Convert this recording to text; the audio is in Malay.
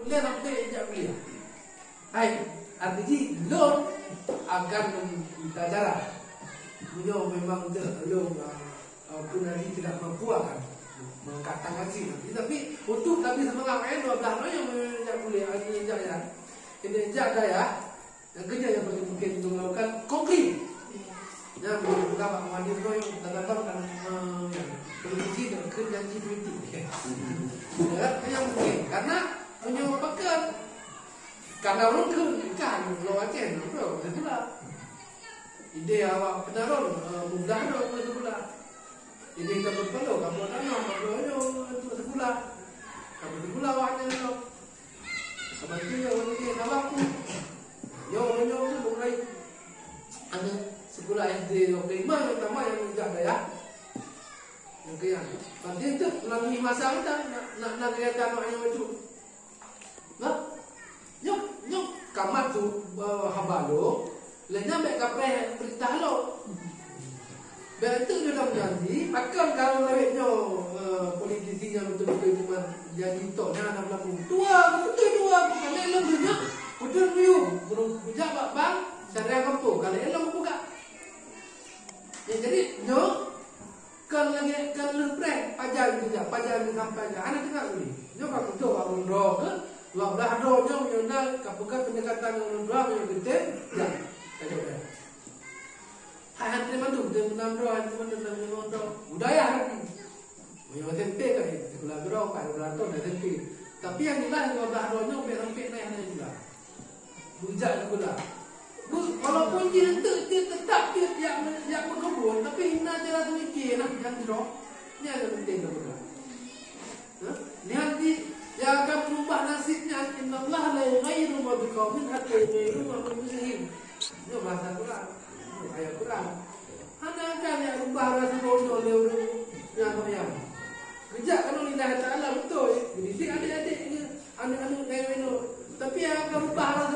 kuliah sampai ejak kuliah. Hai, artinya lo akan minta cara. Punya memang lo pun nanti tidak mampu akan mengatakan sih. Tapi untuk semangat main 12 orang yang ejak kuliah, ejak ya. Ini ejak daya. Yang kerja yang paling mungkin untuk melakukan konkret. Ya, bukan Pak Muhammad itu yang datang kan politisi dan kerjanji politik. Ya, yang mungkin karena punya pakar. Karena orang kan lo aja, bro, itu lah. Ide awak penaron, mudah dong itu pula. Ide kamu perlu, kamu itu sekolah. Kamu sekolah awaknya lo. Kamu itu yang aku. Yo tu mulai ada sekolah SD yang kelima yang pertama yang menjaga ya. Yang kian. Nanti itu lagi masa kita nak kelihatan maknya itu. Nah, nyok kamat tu habalo, lenya mek kapre perintah lo. Betul dia dah janji, akan kalau lewatnya politisi yang betul-betul cuma janji toknya 60 tua, betul tua, bukan elok dunia. Betul riu, belum punya bang, saya kampung, kalau elok buka. Ya jadi, kalau lagi kalau prek, pajar sampai aja, anak tengah ni, kalau betul orang roh ke, 12 rohnya menyonal, kapukan pendekatan orang roh yang gede, ya, kacau dah. Hai hati mandu, dengan roh, hati mandu dengan roh, budaya hati. Yang tempe kan, sekolah roh, kat roh dah tempe. Tapi yang jelas 12 rohnya sampai naik juga. Bujak sekolah. Walaupun dia tetap yang berkebun, tapi hina cara semikir nak yang roh. Ini ada penting sekolah. Lihat di yang akan berubah nasibnya. Innallah la yughayyiru ma biqaumin hatta yughayyiru ma bi anfusihim. Ini bahasa Quran. Ayat Quran. Hanya akan yang berubah nasib bodoh yang kerja kalau lillahi ta'ala betul. Jadi adik-adik anak-anak nenek. Tapi yang akan berubah